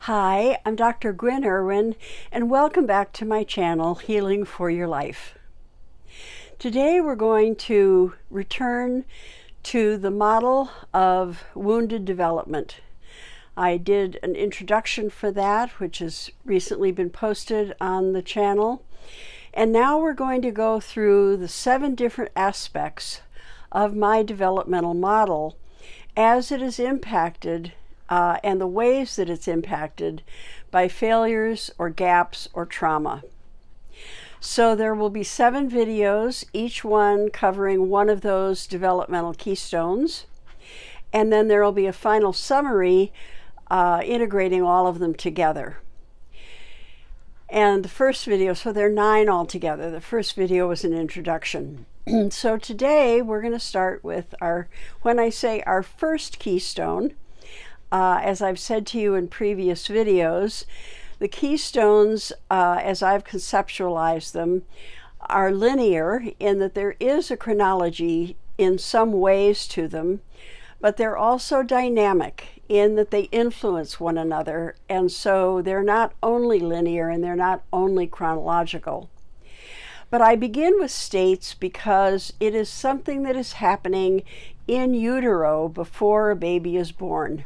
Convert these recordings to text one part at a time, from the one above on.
Hi, I'm Dr. Gwyn Erwin, and welcome back to my channel, Healing for Your Life. Today we're going to return to the model of wounded development. I did an introduction for that, which has recently been posted on the channel. And now we're going to go through the 7 different aspects of my developmental model as it is impacted and the ways that it's impacted by failures or gaps or trauma. So there will be 7 videos, each one covering one of those developmental keystones. And then there will be a final summary integrating all of them together. And the first video, so there are 9 altogether. The first video was an introduction. So today we're going to start with when I say our first keystone, as I've said to you in previous videos, the keystones, as I've conceptualized them, are linear in that there is a chronology in some ways to them, but they're also dynamic in that they influence one another, and so they're not only linear and they're not only chronological. But I begin with states because it is something that is happening in utero before a baby is born.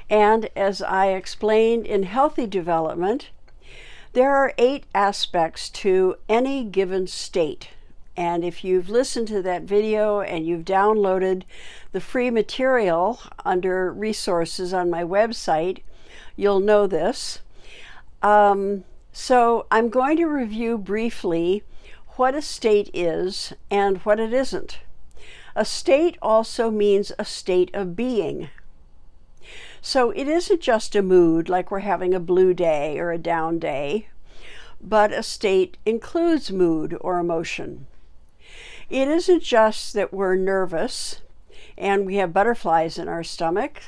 And as I explained in healthy development, there are 8 aspects to any given state. And if you've listened to that video and you've downloaded the free material under resources on my website, you'll know this. So I'm going to review briefly what a state is and what it isn't. A state also means a state of being. So it isn't just a mood like we're having a blue day or a down day, but a state includes mood or emotion. It isn't just that we're nervous and we have butterflies in our stomach,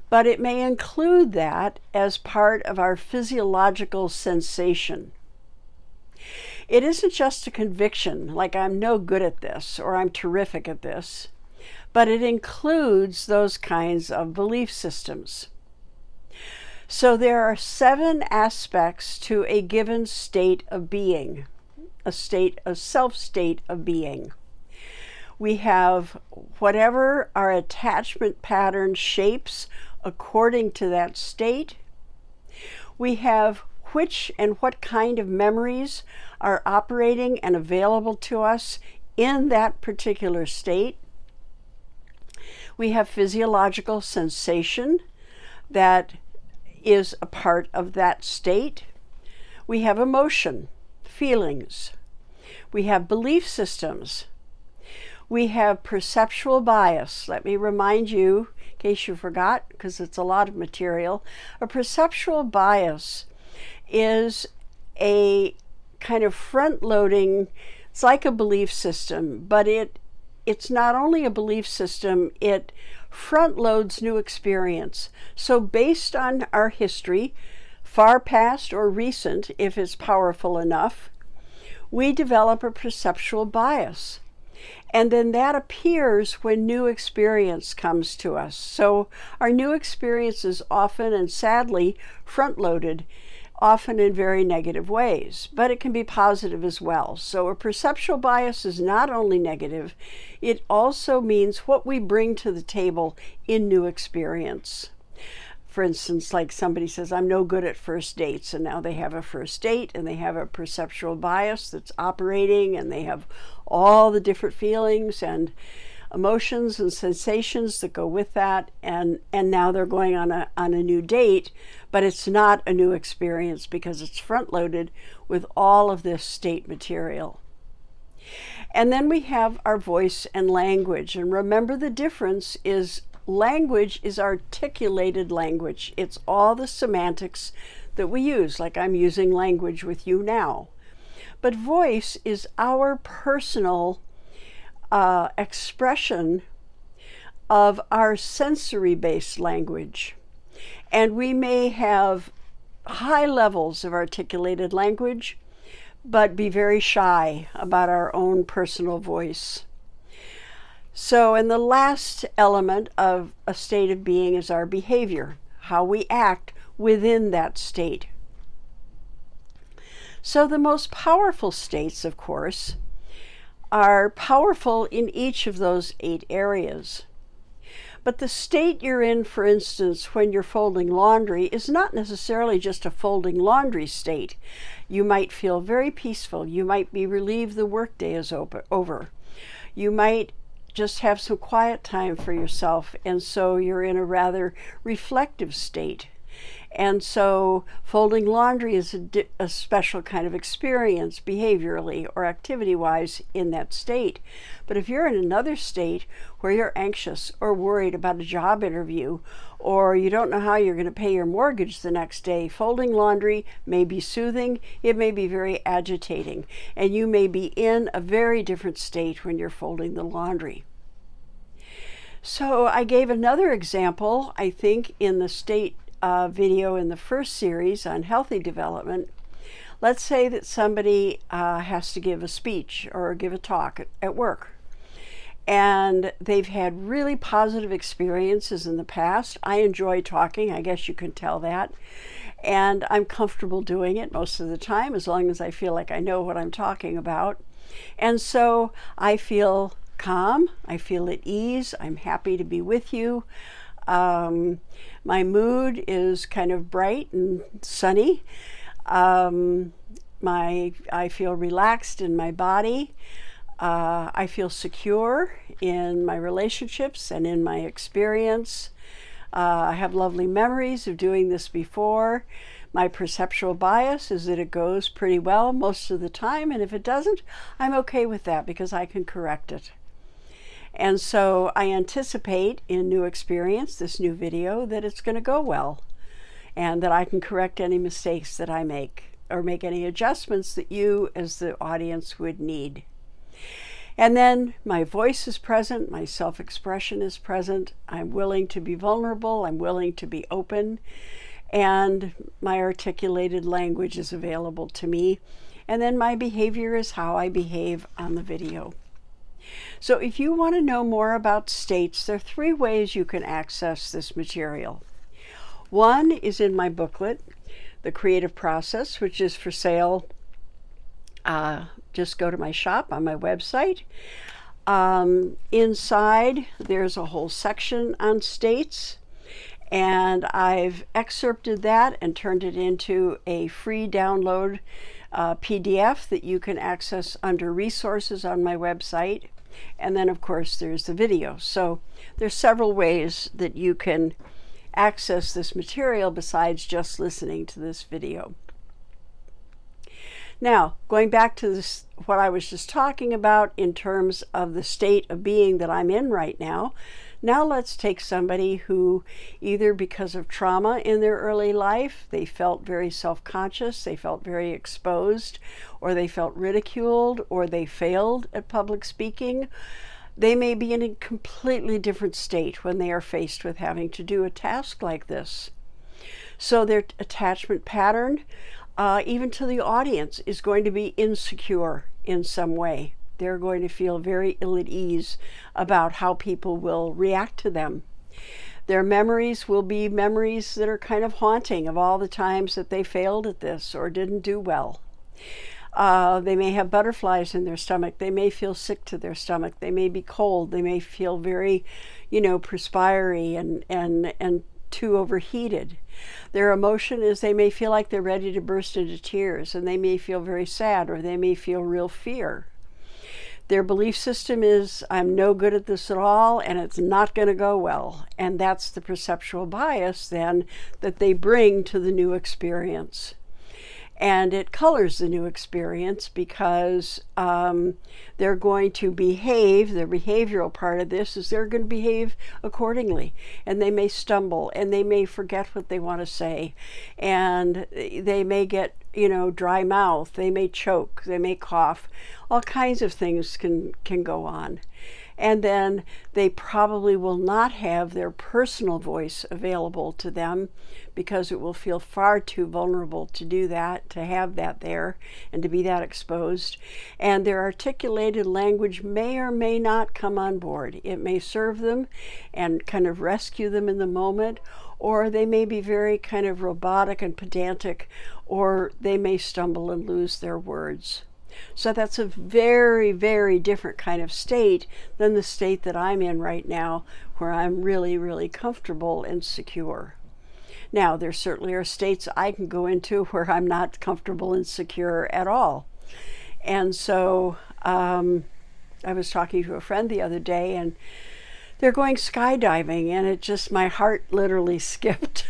but it may include that as part of our physiological sensation. It isn't just a conviction like I'm no good at this or I'm terrific at this, but it includes those kinds of belief systems. So there are 7 aspects to a given state of being, a self-state of being. We have whatever our attachment pattern shapes according to that state. We have which and what kind of memories are operating and available to us in that particular state. We have physiological sensation that is a part of that state. We have emotion, feelings. We have belief systems. We have perceptual bias. Let me remind you, in case you forgot, because it's a lot of material, a perceptual bias is a kind of front-loading, it's like a belief system, but it's not only a belief system, it front-loads new experience. So based on our history, far past or recent, if it's powerful enough, we develop a perceptual bias. And then that appears when new experience comes to us. So our new experience is often and sadly front-loaded, often in very negative ways, but it can be positive as well. So a perceptual bias is not only negative, it also means what we bring to the table in new experience. For instance, like somebody says, I'm no good at first dates, and now they have a first date and they have a perceptual bias that's operating, and they have all the different feelings and emotions and sensations that go with that, and now they're going on a new date, but it's not a new experience because it's front-loaded with all of this state material. And then we have our voice and language, and remember the difference is language is articulated language. It's all the semantics that we use, like I'm using language with you now. But voice is our personal expression of our sensory-based language. And we may have high levels of articulated language, but be very shy about our own personal voice. So, and the last element of a state of being is our behavior. how we act within that state. So the most powerful states, of course, are powerful in each of those 8 areas. But the state you're in, for instance, when you're folding laundry is not necessarily just a folding laundry state. You might feel very peaceful. You might be relieved the workday is over. You might just have some quiet time for yourself, and so you're in a rather reflective state. And so folding laundry is a special kind of experience behaviorally or activity-wise in that state. But if you're in another state where you're anxious or worried about a job interview, or you don't know how you're going to pay your mortgage the next day, folding laundry may be soothing, it may be very agitating, and you may be in a very different state when you're folding the laundry. So I gave another example, I think, in the state video in the first series on healthy development. Let's say that somebody has to give a speech or give a talk at work, and they've had really positive experiences in the past. I enjoy talking, I guess you can tell that, and I'm comfortable doing it most of the time as long as I feel like I know what I'm talking about. And so I feel calm, I feel at ease, I'm happy to be with you. My mood is kind of bright and sunny. I feel relaxed in my body. I feel secure in my relationships and in my experience. I have lovely memories of doing this before. My perceptual bias is that it goes pretty well most of the time, and if it doesn't, I'm okay with that because I can correct it. And so I anticipate in new experience, this new video, that it's going to go well and that I can correct any mistakes that I make or make any adjustments that you as the audience would need. And then my voice is present, my self-expression is present, I'm willing to be vulnerable, I'm willing to be open, and my articulated language is available to me. And then my behavior is how I behave on the video. So if you want to know more about states, there are 3 ways you can access this material. One is in my booklet, The Creative Process, which is for sale. Just go to my shop on my website. Inside, there's a whole section on states, and I've excerpted that and turned it into a free download PDF that you can access under resources on my website. And then, of course, there's the video. So there's several ways that you can access this material besides just listening to this video. Now, going back to this, what I was just talking about in terms of the state of being that I'm in right now, now let's take somebody who either because of trauma in their early life, they felt very self-conscious, they felt very exposed, or they felt ridiculed, or they failed at public speaking. They may be in a completely different state when they are faced with having to do a task like this. So their attachment pattern, even to the audience, is going to be insecure in some way. They're going to feel very ill at ease about how people will react to them. Their memories will be memories that are kind of haunting of all the times that they failed at this or didn't do well. They may have butterflies in their stomach. They may feel sick to their stomach. They may be cold. They may feel very, perspiry and too overheated. Their emotion is they may feel like they're ready to burst into tears, and they may feel very sad, or they may feel real fear. Their belief system is, I'm no good at this at all, and it's not going to go well. And that's the perceptual bias then that they bring to the new experience. And it colors the new experience because they're going to behave, the behavioral part of this is they're going to behave accordingly. And they may stumble, and they may forget what they want to say. And they may get, dry mouth, they may choke, they may cough. All kinds of things can go on. And then they probably will not have their personal voice available to them because it will feel far too vulnerable to do that, to have that there, and to be that exposed. And their articulated language may or may not come on board. It may serve them and kind of rescue them in the moment, or they may be very kind of robotic and pedantic, or they may stumble and lose their words. So that's a very, very different kind of state than the state that I'm in right now, where I'm really, really comfortable and secure. Now, there certainly are states I can go into where I'm not comfortable and secure at all. And so I was talking to a friend the other day, and they're going skydiving, and it just, my heart literally skipped.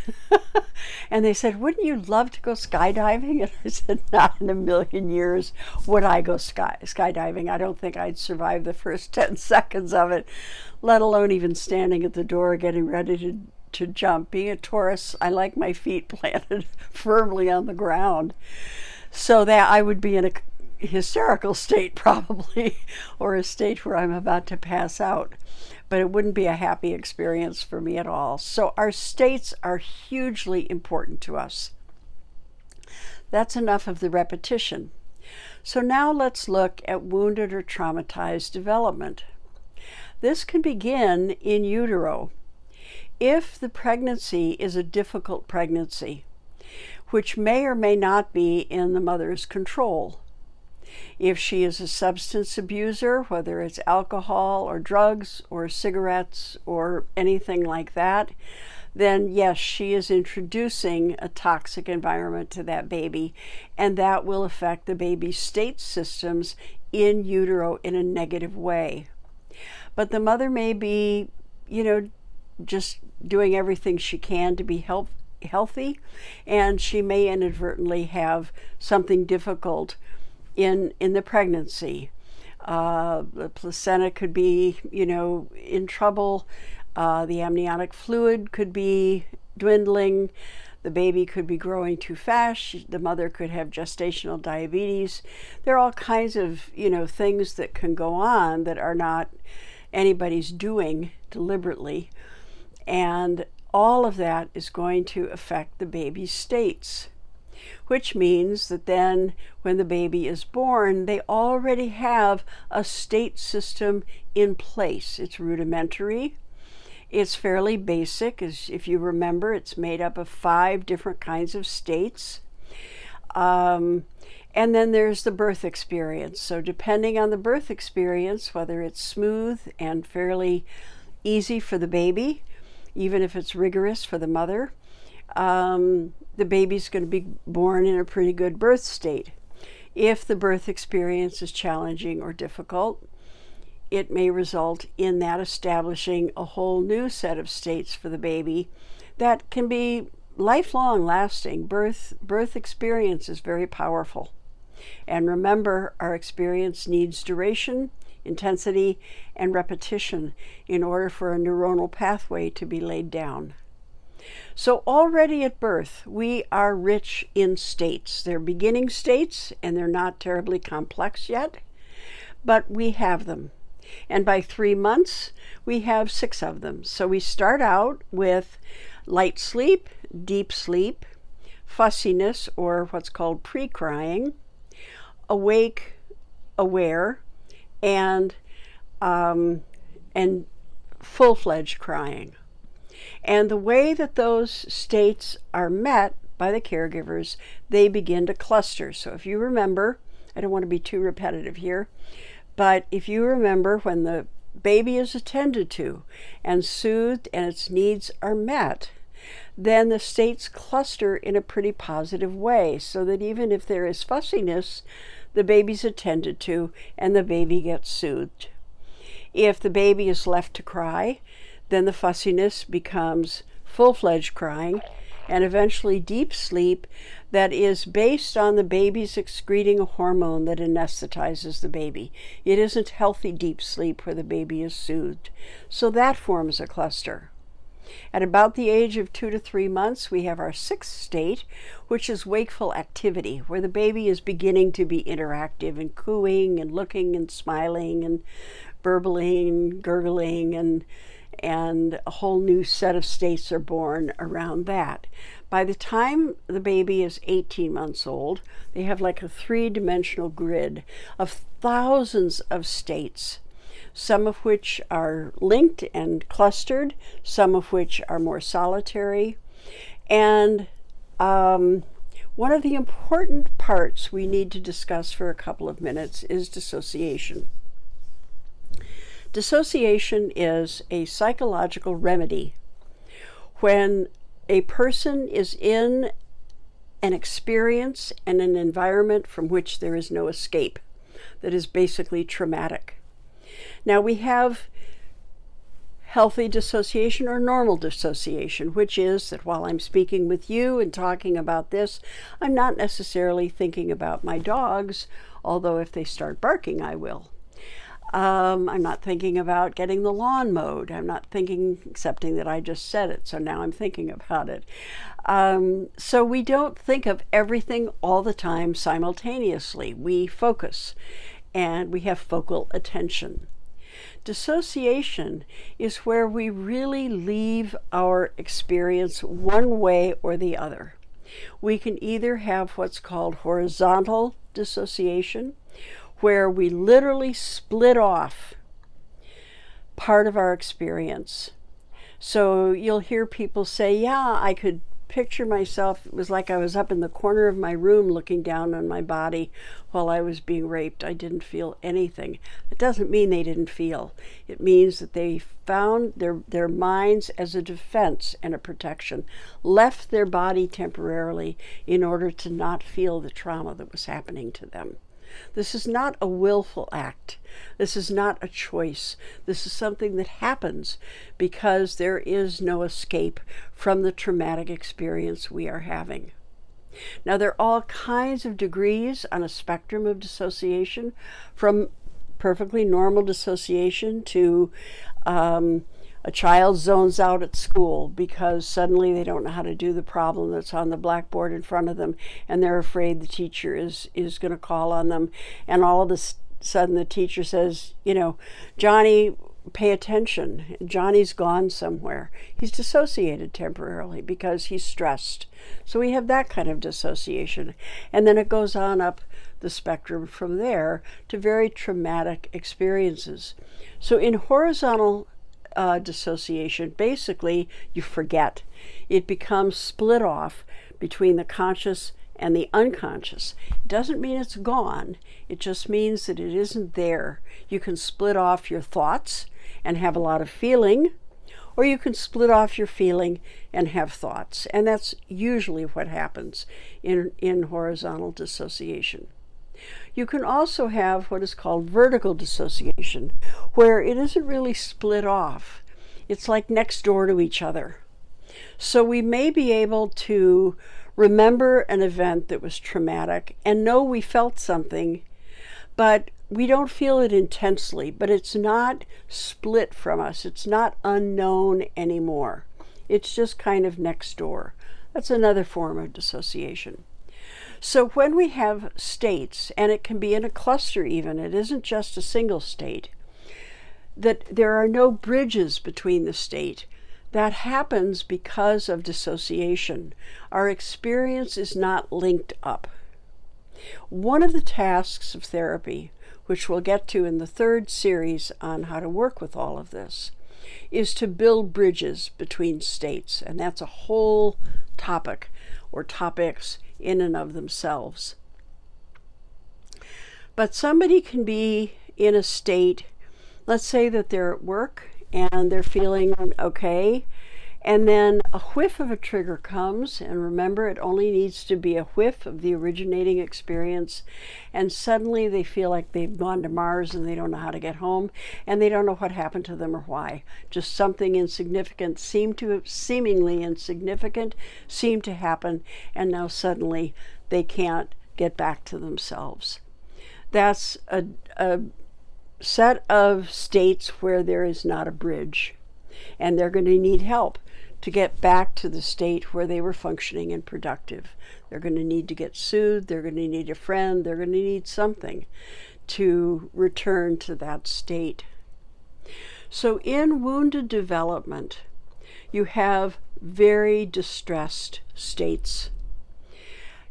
And they said, wouldn't you love to go skydiving? And I said, not in a million years would I go skydiving. I don't think I'd survive the first 10 seconds of it, let alone even standing at the door getting ready to jump. Being a Taurus, I like my feet planted firmly on the ground, so that I would be in a hysterical state probably, or a state where I'm about to pass out. But it wouldn't be a happy experience for me at all. So our states are hugely important to us. That's enough of the repetition. So now let's look at wounded or traumatized development. This can begin in utero. If the pregnancy is a difficult pregnancy, which may or may not be in the mother's control. If she is a substance abuser, whether it's alcohol or drugs or cigarettes or anything like that, then yes, she is introducing a toxic environment to that baby, and that will affect the baby's state systems in utero in a negative way. But the mother may be, just doing everything she can to be healthy, and she may inadvertently have something difficult in the pregnancy. The placenta could be, in trouble. The amniotic fluid could be dwindling. The baby could be growing too fast. The mother could have gestational diabetes. There are all kinds of, things that can go on that are not anybody's doing deliberately. And all of that is going to affect the baby's states, which means that then when the baby is born, they already have a state system in place. It's rudimentary. It's fairly basic. As if you remember, it's made up of 5 different kinds of states. And then there's the birth experience. So depending on the birth experience, whether it's smooth and fairly easy for the baby, even if it's rigorous for the mother, the baby's going to be born in a pretty good birth state. If the birth experience is challenging or difficult, it may result in that establishing a whole new set of states for the baby that can be lifelong lasting. Birth experience is very powerful. And remember, our experience needs duration, intensity, and repetition in order for a neuronal pathway to be laid down. So already at birth, we are rich in states. They're beginning states, and they're not terribly complex yet, but we have them. And by 3 months, we have 6 of them. So we start out with light sleep, deep sleep, fussiness, or what's called pre-crying, awake, aware, and full-fledged crying. And the way that those states are met by the caregivers, they begin to cluster. So if you remember, I don't want to be too repetitive here, but if you remember, when the baby is attended to and soothed and its needs are met, then the states cluster in a pretty positive way, so that even if there is fussiness, the baby's attended to and the baby gets soothed. If the baby is left to cry, then the fussiness becomes full-fledged crying and eventually deep sleep that is based on the baby's excreting a hormone that anesthetizes the baby. It isn't healthy deep sleep where the baby is soothed. So that forms a cluster. At about the age of 2 to 3 months, we have our 6th state, which is wakeful activity, where the baby is beginning to be interactive and cooing and looking and smiling and burbling, gurgling, and a whole new set of states are born around that. By the time the baby is 18 months old, they have like a 3-dimensional grid of thousands of states, some of which are linked and clustered, some of which are more solitary. And one of the important parts we need to discuss for a couple of minutes is dissociation. Dissociation is a psychological remedy when a person is in an experience and an environment from which there is no escape, that is basically traumatic. Now, we have healthy dissociation or normal dissociation, which is that while I'm speaking with you and talking about this, I'm not necessarily thinking about my dogs, although if they start barking, I will. I'm not thinking about getting the lawn mowed. I'm not accepting that I just said it, so now I'm thinking about it. So we don't think of everything all the time simultaneously. We focus, and we have focal attention. Dissociation is where we really leave our experience one way or the other. We can either have what's called horizontal dissociation, where we literally split off part of our experience. So you'll hear people say, yeah, I could picture myself, it was like I was up in the corner of my room looking down on my body while I was being raped. I didn't feel anything. It doesn't mean they didn't feel. It means that they found their minds as a defense and a protection, left their body temporarily in order to not feel the trauma that was happening to them. This is not a willful act. This is not a choice. This is something that happens because there is no escape from the traumatic experience we are having. Now, there are all kinds of degrees on a spectrum of dissociation, from perfectly normal dissociation to a child zones out at school because suddenly they don't know how to do the problem that's on the blackboard in front of them, and they're afraid the teacher is going to call on them, and all of a sudden the teacher says, Johnny, pay attention. Johnny's gone somewhere. He's dissociated temporarily because he's stressed. So we have that kind of dissociation, and then it goes on up the spectrum from there to very traumatic experiences. So in horizontal dissociation, basically you forget. It becomes split off between the conscious and the unconscious. It doesn't mean it's gone. It just means that it isn't there. You can split off your thoughts and have a lot of feeling, or you can split off your feeling and have thoughts. And that's usually what happens in horizontal dissociation. You can also have what is called vertical dissociation, where it isn't really split off. It's like next door to each other. So we may be able to remember an event that was traumatic and know we felt something, but we don't feel it intensely, but it's not split from us. It's not unknown anymore. It's just kind of next door. That's another form of dissociation. So when we have states, and it can be in a cluster even, it isn't just a single state, that there are no bridges between the state. That happens because of dissociation. Our experience is not linked up. One of the tasks of therapy, which we'll get to in the third series on how to work with all of this, is to build bridges between states. And that's a whole topic or topics in and of themselves. But somebody can be in a state, let's say that they're at work and they're feeling okay, and then a whiff of a trigger comes, and remember, it only needs to be a whiff of the originating experience, and suddenly they feel like they've gone to Mars and they don't know how to get home, and they don't know what happened to them or why. Just something insignificant seemingly insignificant seemed to happen, and now suddenly they can't get back to themselves. That's a set of states where there is not a bridge, and they're going to need help to get back to the state where they were functioning and productive. They're going to need to get soothed, they're going to need a friend, they're going to need something to return to that state. So in wounded development, you have very distressed states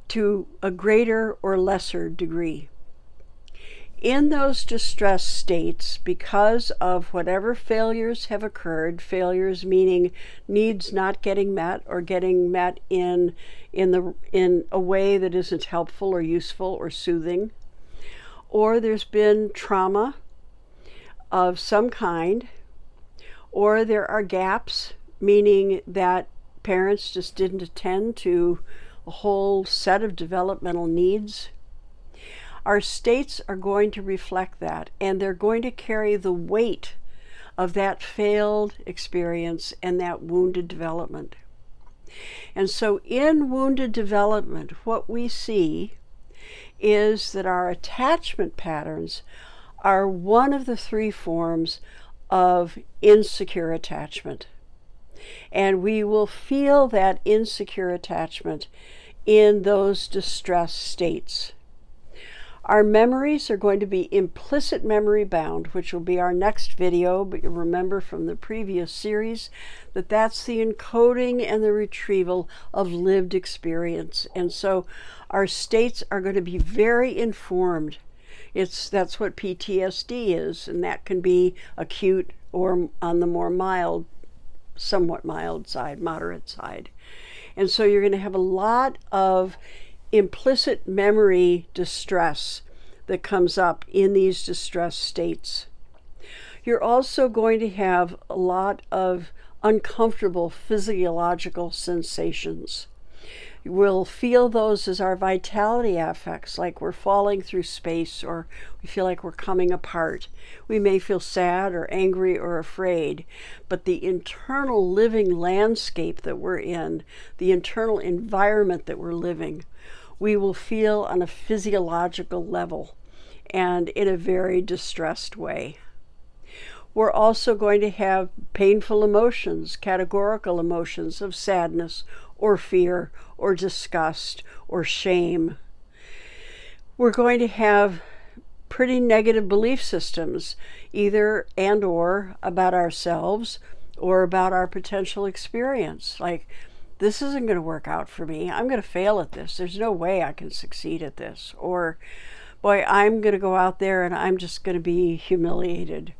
to a greater or lesser degree. In those distressed states, because of whatever failures have occurred, failures meaning needs not getting met or getting met in a way that isn't helpful or useful or soothing, or there's been trauma of some kind, or there are gaps, meaning that parents just didn't attend to a whole set of developmental needs. Our states are going to reflect that, and they're going to carry the weight of that failed experience and that wounded development. And so in wounded development, what we see is that our attachment patterns are one of the three forms of insecure attachment. And we will feel that insecure attachment in those distressed states. Our memories are going to be implicit memory bound, which will be our next video, but you'll remember from the previous series that that's the encoding and the retrieval of lived experience. And so our states are going to be very informed. That's what PTSD is, and that can be acute or on the more mild, somewhat mild side, moderate side. And so you're going to have a lot of implicit memory distress that comes up in these distressed states. You're also going to have a lot of uncomfortable physiological sensations. We'll feel those as our vitality affects, like we're falling through space or we feel like we're coming apart. We may feel sad or angry or afraid, but the internal living landscape that we're in, the internal environment that we're living, we will feel on a physiological level and in a very distressed way. We're also going to have painful emotions, categorical emotions of sadness or fear or disgust or shame. We're going to have pretty negative belief systems, either and or about ourselves or about our potential experience. Like, this isn't going to work out for me. I'm going to fail at this. There's no way I can succeed at this. Or, boy, I'm going to go out there and I'm just going to be humiliated.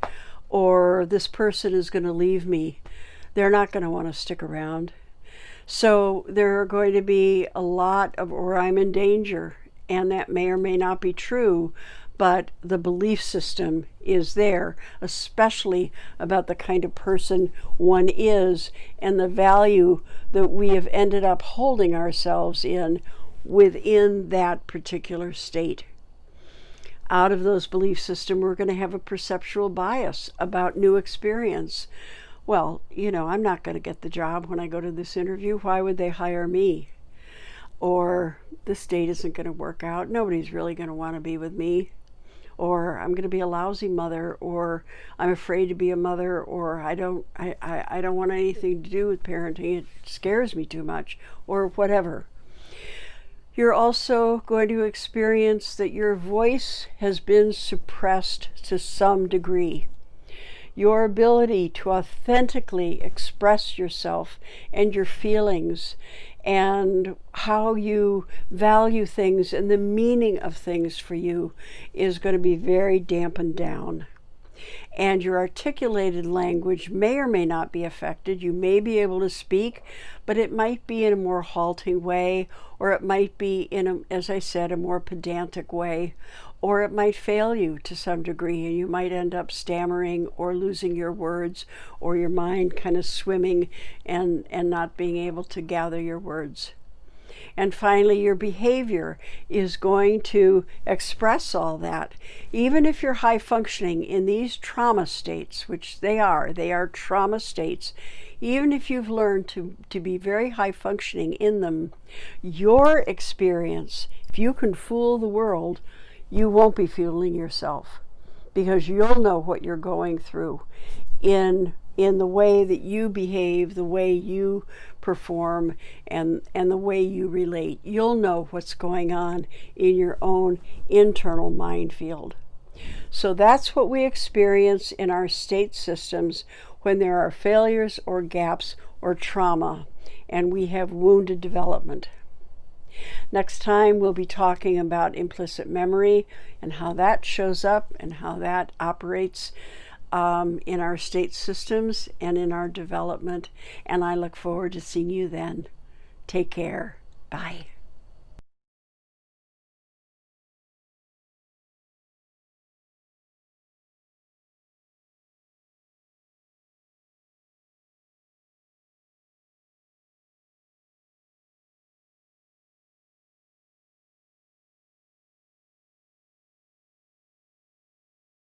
Or this person is going to leave me. They're not going to want to stick around. So there are going to be a lot of, or I'm in danger, and that may or may not be true, but the belief system is there, especially about the kind of person one is and the value that we have ended up holding ourselves in within that particular state. Out of those belief systems, we're going to have a perceptual bias about new experience. Well, I'm not going to get the job when I go to this interview. Why would they hire me? Or this date isn't going to work out. Nobody's really going to want to be with me. Or I'm going to be a lousy mother, or I'm afraid to be a mother, or I don't want anything to do with parenting. It scares me too much, or whatever. You're also going to experience that your voice has been suppressed to some degree. Your ability to authentically express yourself and your feelings and how you value things and the meaning of things for you is going to be very dampened down. And your articulated language may or may not be affected. You may be able to speak, but it might be in a more halting way, or it might be in, as I said, a more pedantic way, or it might fail you to some degree, and you might end up stammering or losing your words, or your mind kind of swimming and not being able to gather your words. And finally, your behavior is going to express all that. Even if you're high functioning in these trauma states, which they are trauma states, even if you've learned to be very high functioning in them, your experience, if you can fool the world, you won't be fooling yourself, because you'll know what you're going through in the way that you behave, the way you perform, and the way you relate. You'll know what's going on in your own internal mind field. So that's what we experience in our state systems when there are failures or gaps or trauma, and we have wounded development. Next time, we'll be talking about implicit memory and how that shows up and how that operates in our state systems and in our development. And I look forward to seeing you then. Take care. Bye.